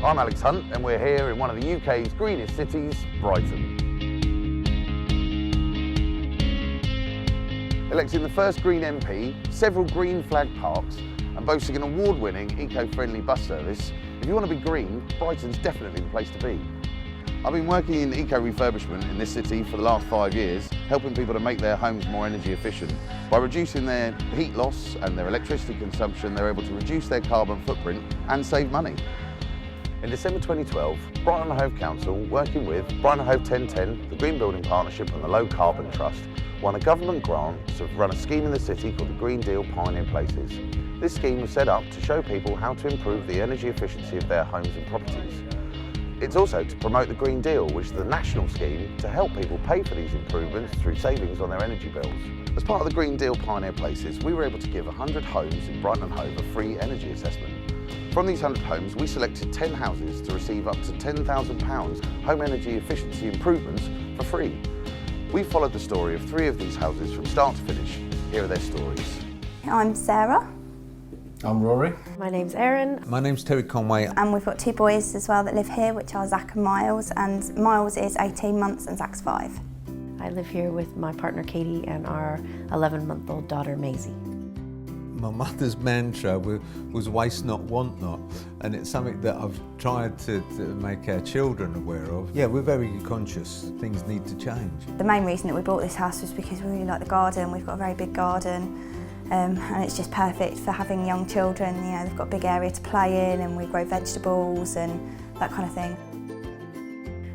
I'm Alex Hunt and we're here in one of the UK's greenest cities, Brighton. Electing the first Green MP, several green flag parks and boasting an award-winning eco-friendly bus service, if you want to be green, Brighton's definitely the place to be. I've been working in eco-refurbishment in this city for the last 5 years, helping people to make their homes more energy efficient. By reducing their heat loss and their electricity consumption, they're able to reduce their carbon footprint and save money. In December 2012, Brighton Hove Council, working with Brighton Hove10, the Green Building Partnership and the Low Carbon Trust, won a government grant to run a scheme in the city called the Green Deal Pioneer Places. This scheme was set up to show people how to improve the energy efficiency of their homes and properties. It's also to promote the Green Deal, which is the national scheme to help people pay for these improvements through savings on their energy bills. As part of the Green Deal Pioneer Places, we were able to give 100 homes in Brighton and Hove a free energy assessment. From these 100 homes, we selected 10 houses to receive up to £10,000 home energy efficiency improvements for free. We followed the story of 3 of these houses from start to finish. Here are their stories. I'm Sarah. I'm Rory. My name's Erin. My name's Terry Conway. And we've got 2 boys as well that live here, which are Zach and Miles. And Miles is 18 months and Zach's 5. I live here with my partner Katie and our 11-month-old daughter Maisie. My mother's mantra was waste not, want not, and it's something that I've tried to make our children aware of. Yeah, we're very conscious things need to change. The main reason that we bought this house was because we really like the garden. We've got a very big garden. And it's just perfect for having young children. You know, they've got a big area to play in and we grow vegetables and that kind of thing.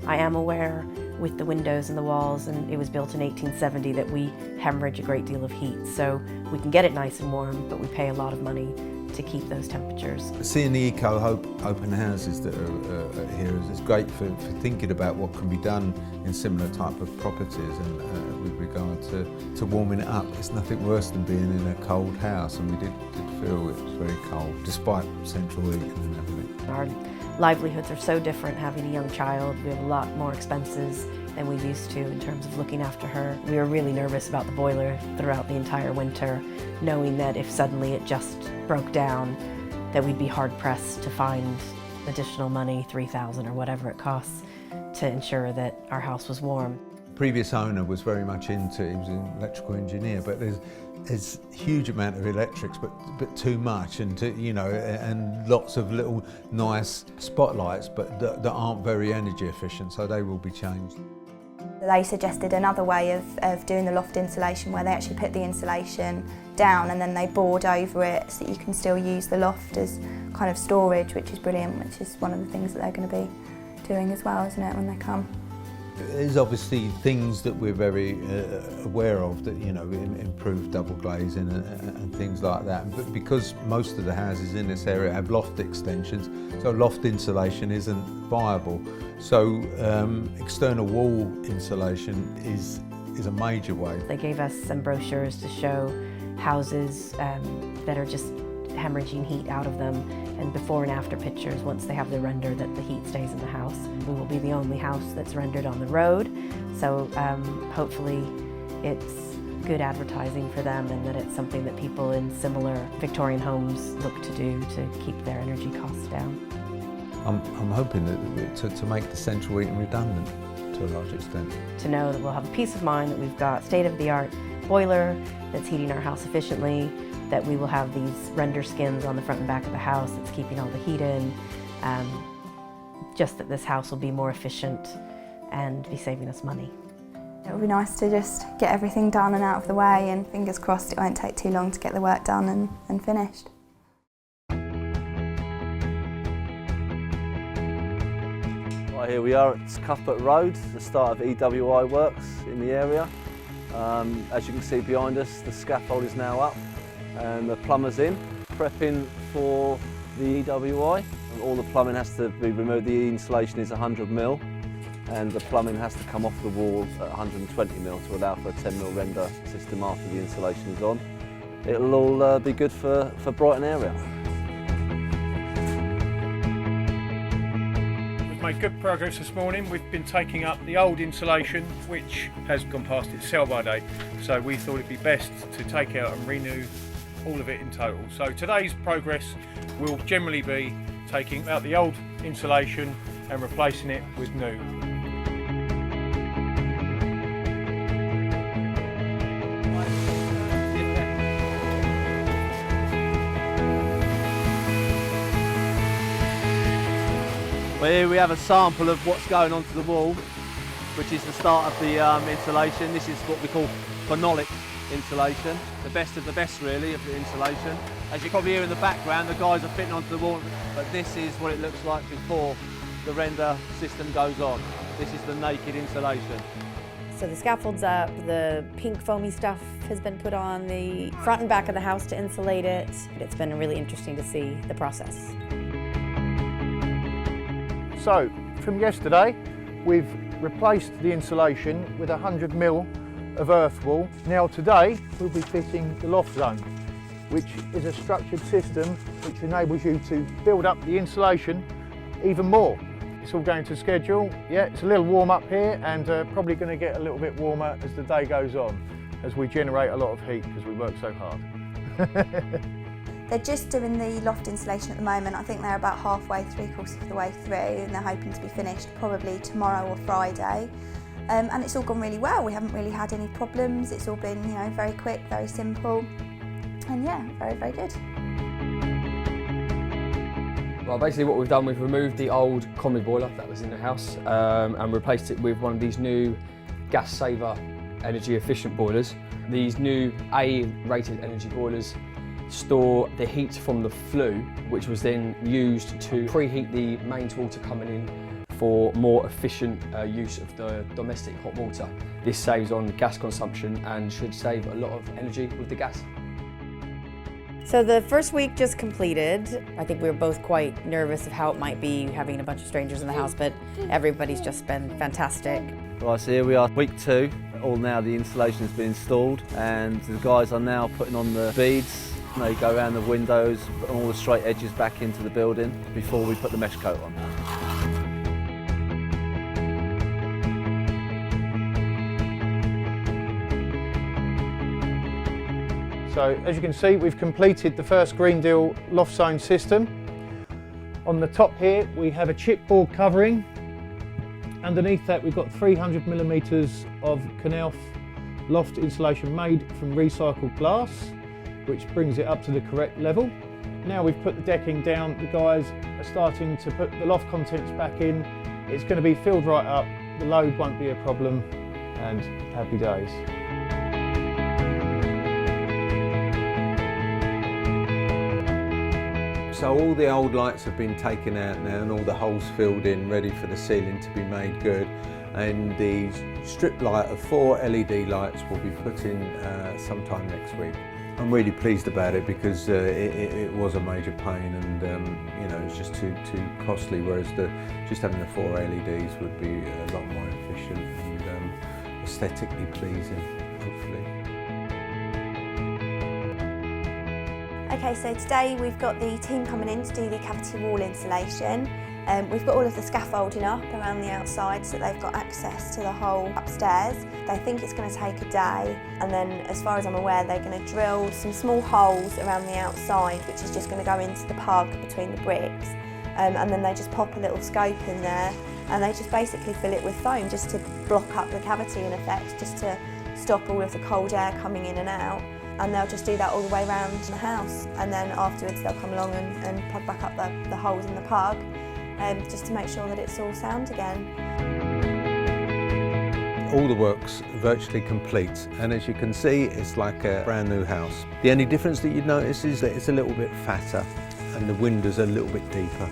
I am aware with the windows and the walls, and it was built in 1870, that we hemorrhage a great deal of heat. So we can get it nice and warm, but we pay a lot of money to keep those temperatures. Seeing the Eco-Hope open houses that are here is great for thinking about what can be done in similar type of properties and with regard to warming it up. It's nothing worse than being in a cold house, and we did feel it was very cold, despite central heating and everything. Our livelihoods are so different having a young child. We have a lot more expenses than we used to in terms of looking after her. We were really nervous about the boiler throughout the entire winter, knowing that if suddenly it just broke down, that we'd be hard-pressed to find additional money, $3,000 or whatever it costs, to ensure that our house was warm. Previous owner was very much into, he was an electrical engineer, but there's a huge amount of electrics, but too much, and and lots of little nice spotlights, but that aren't very energy efficient, so they will be changed. They suggested another way of doing the loft insulation, where they actually put the insulation down and then they board over it so that you can still use the loft as kind of storage, which is brilliant, which is one of the things that they're going to be doing as well, isn't it, when they come? There's obviously things that we're very aware of, that improve double glazing and things like that. But because most of the houses in this area have loft extensions, so loft insulation isn't viable. So external wall insulation is a major way. They gave us some brochures to show houses that are just hemorrhaging heat out of them, and before and after pictures once they have the render that the heat stays in the house. We will be the only house that's rendered on the road, so hopefully it's good advertising for them, and that it's something that people in similar Victorian homes look to do to keep their energy costs down. I'm hoping that to make the central heating redundant to a large extent. To know that we'll have a peace of mind that we've got state-of-the-art boiler that's heating our house efficiently, that we will have these render skins on the front and back of the house that's keeping all the heat in, just that this house will be more efficient and be saving us money. It would be nice to just get everything done and out of the way, and fingers crossed it won't take too long to get the work done and finished. Right, here we are at Cuthbert Road, the start of EWI works in the area. As you can see behind us, the scaffold is now up and the plumber's in, prepping for the EWI. All the plumbing has to be removed. The insulation is 100mm and the plumbing has to come off the wall at 120mm to allow for a 10mm render system after the insulation is on. It'll all be good for Brighton area. We've made good progress this morning. We've been taking up the old insulation, which has gone past its sell-by date, so we thought it'd be best to take out and renew all of it in total. So today's progress will generally be taking out the old insulation and replacing it with new. Well, here we have a sample of what's going onto the wall, which is the start of the insulation. This is what we call phenolic insulation, the best of the best really of the insulation. As you probably hear in the background, the guys are fitting onto the wall, but this is what it looks like before the render system goes on. This is the naked insulation. So the scaffold's up, the pink foamy stuff has been put on the front and back of the house to insulate it. It's been really interesting to see the process. So, from yesterday, we've replaced the insulation with 100mm of earth wall. Now today, we'll be fitting the loft zone, which is a structured system which enables you to build up the insulation even more. It's all going to schedule. Yeah, it's a little warm up here and probably going to get a little bit warmer as the day goes on, as we generate a lot of heat because we work so hard. They're just doing the loft insulation at the moment. I think they're about halfway, 3/4 of the way through, and they're hoping to be finished probably tomorrow or Friday. And it's all gone really well. We haven't really had any problems. It's all been, you know, very quick, very simple, and yeah, very, very good. Well, basically what we've done, we've removed the old combi boiler that was in the house and replaced it with one of these new gas saver energy efficient boilers. These new A-rated energy boilers store the heat from the flue, which was then used to preheat the mains water coming in for more efficient use of the domestic hot water. This saves on gas consumption and should save a lot of energy with the gas. So the first week just completed. I think we were both quite nervous of how it might be having a bunch of strangers in the house, but everybody's just been fantastic. Right, so here we are, week 2. All now the insulation has been installed and the guys are now putting on the beads. They go around the windows, put all the straight edges back into the building before we put the mesh coat on. So as you can see, we've completed the first Green Deal loft zone system. On the top here, we have a chipboard covering. Underneath that, we've got 300mm of Knauf loft insulation made from recycled glass, which brings it up to the correct level. Now we've put the decking down, the guys are starting to put the loft contents back in. It's going to be filled right up, the load won't be a problem, and happy days. So all the old lights have been taken out now and all the holes filled in, ready for the ceiling to be made good. And the strip light of 4 LED lights will be put in sometime next week. I'm really pleased about it because it was a major pain and you know, it's just too costly, whereas just having the 4 LEDs would be a lot more efficient and aesthetically pleasing, hopefully. Okay, so today we've got the team coming in to do the cavity wall insulation. We've got all of the scaffolding up around the outside so that they've got access to the whole upstairs. They think it's going to take a day, and then as far as I'm aware they're going to drill some small holes around the outside, which is just going to go into the pug between the bricks, and then they just pop a little scope in there and they just basically fill it with foam just to block up the cavity in effect, just to stop all of the cold air coming in and out. And they'll just do that all the way around the house, and then afterwards they'll come along and plug back up the holes in the pug, just to make sure that it's all sound again. All the work's virtually complete, and as you can see, it's like a brand new house. The only difference that you'd notice is that it's a little bit fatter and the windows are a little bit deeper.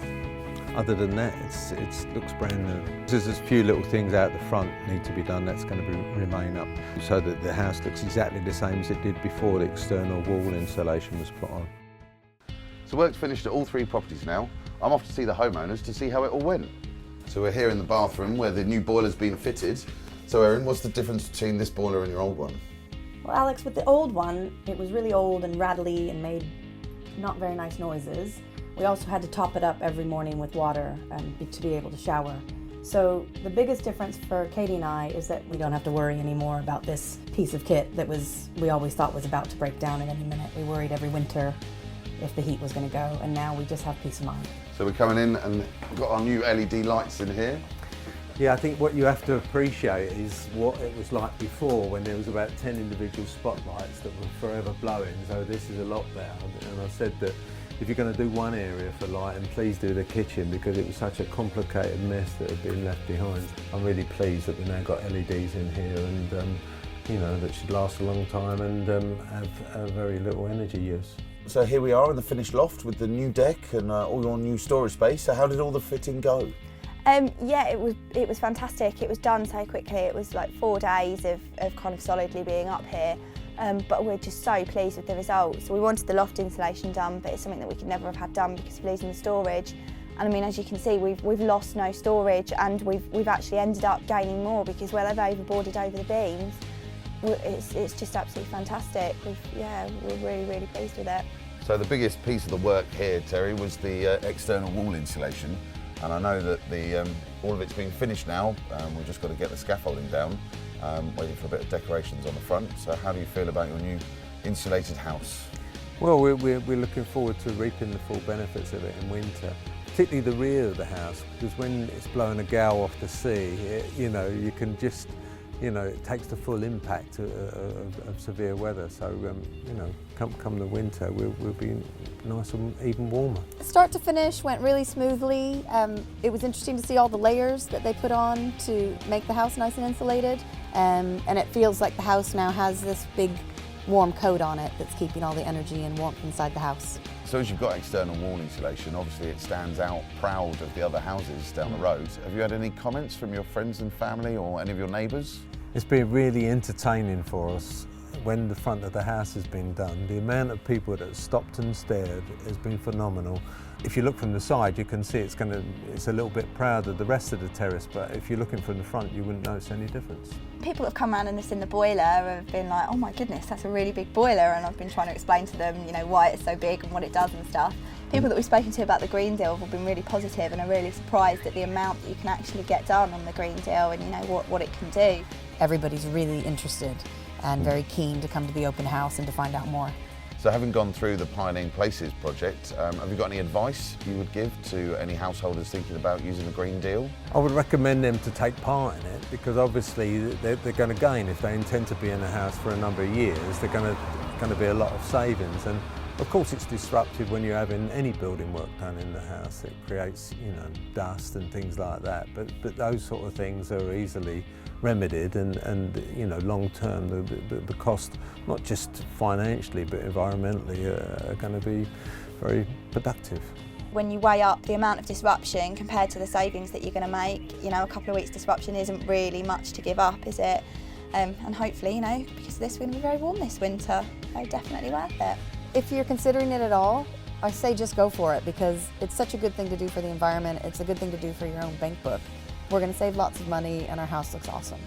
Other than that, it looks brand new. There's a few little things out the front need to be done. That's going to remain up so that the house looks exactly the same as it did before the external wall insulation was put on. So work's finished at all 3 properties now. I'm off to see the homeowners to see how it all went. So we're here in the bathroom where the new boiler's been fitted. So Erin, what's the difference between this boiler and your old one? Well, Alex, with the old one, it was really old and rattly and made not very nice noises. We also had to top it up every morning with water to be able to shower. So the biggest difference for Katie and I is that we don't have to worry anymore about this piece of kit that we always thought was about to break down at any minute. We worried every winter if the heat was going to go, and now we just have peace of mind. So we're coming in and we've got our new LED lights in here. Yeah, I think what you have to appreciate is what it was like before, when there was about 10 individual spotlights that were forever blowing. So this is a lot better. And I said that if you're going to do one area for lighting, please do the kitchen, because it was such a complicated mess that had been left behind. I'm really pleased that we've now got LEDs in here, and you know, that should last a long time and have very little energy use. So here we are in the finished loft with the new deck and all your new storage space. So how did all the fitting go? Yeah, it was fantastic. It was done so quickly. It was like 4 days of kind of solidly being up here. But we're just so pleased with the results. We wanted the loft insulation done, but it's something that we could never have had done because of losing the storage. And I mean, as you can see, we've lost no storage, and we've actually ended up gaining more, because where they've overboarded over the beams, it's just absolutely fantastic. We're really pleased with it. So the biggest piece of the work here, Terry, was the external wall insulation. And I know that all of it's been finished now. We've just got to get the scaffolding down, waiting for a bit of decorations on the front. So how do you feel about your new insulated house? Well, we're looking forward to reaping the full benefits of it in winter, particularly the rear of the house, because when it's blowing a gale off the sea, you know, you can just, you know, it takes the full impact of severe weather. So, you know, come the winter, we'll be nice and even warmer. Start to finish went really smoothly. It was interesting to see all the layers that they put on to make the house nice and insulated. And it feels like the house now has this big warm coat on it that's keeping all the energy and warmth inside the house. So as you've got external wall insulation, obviously it stands out proud of the other houses down the road. Have you had any comments from your friends and family or any of your neighbours? It's been really entertaining for us when the front of the house has been done. The amount of people that stopped and stared has been phenomenal. If you look from the side, you can see it's a little bit proud of the rest of the terrace, but if you're looking from the front, you wouldn't notice any difference. People that have come around and have seen the boiler have been like, oh my goodness, that's a really big boiler, and I've been trying to explain to them, you know, why it's so big and what it does and stuff. People that we've spoken to about the green deal have been really positive and are really surprised at the amount that you can actually get done on the green deal, and you know what it can do. Everybody's really interested and very keen to come to the open house and to find out more. So having gone through the Pioneering Places project, have you got any advice you would give to any householders thinking about using the green deal? I would recommend them to take part in it, because obviously they're going to gain. If they intend to be in a house for a number of years, they're going to be a lot of savings. And of course it's disruptive when you're having any building work done in the house. It creates, you know, dust and things like that, but those sort of things are easily remedied, and you know, long term the cost, not just financially but environmentally, are going to be very productive. When you weigh up the amount of disruption compared to the savings that you're going to make, you know, a couple of weeks disruption isn't really much to give up, is it? And hopefully, you know, because of this, we're going to be very warm this winter, so definitely worth it. If you're considering it at all, I say just go for it, because it's such a good thing to do for the environment. It's a good thing to do for your own bank book. We're going to save lots of money, and our house looks awesome.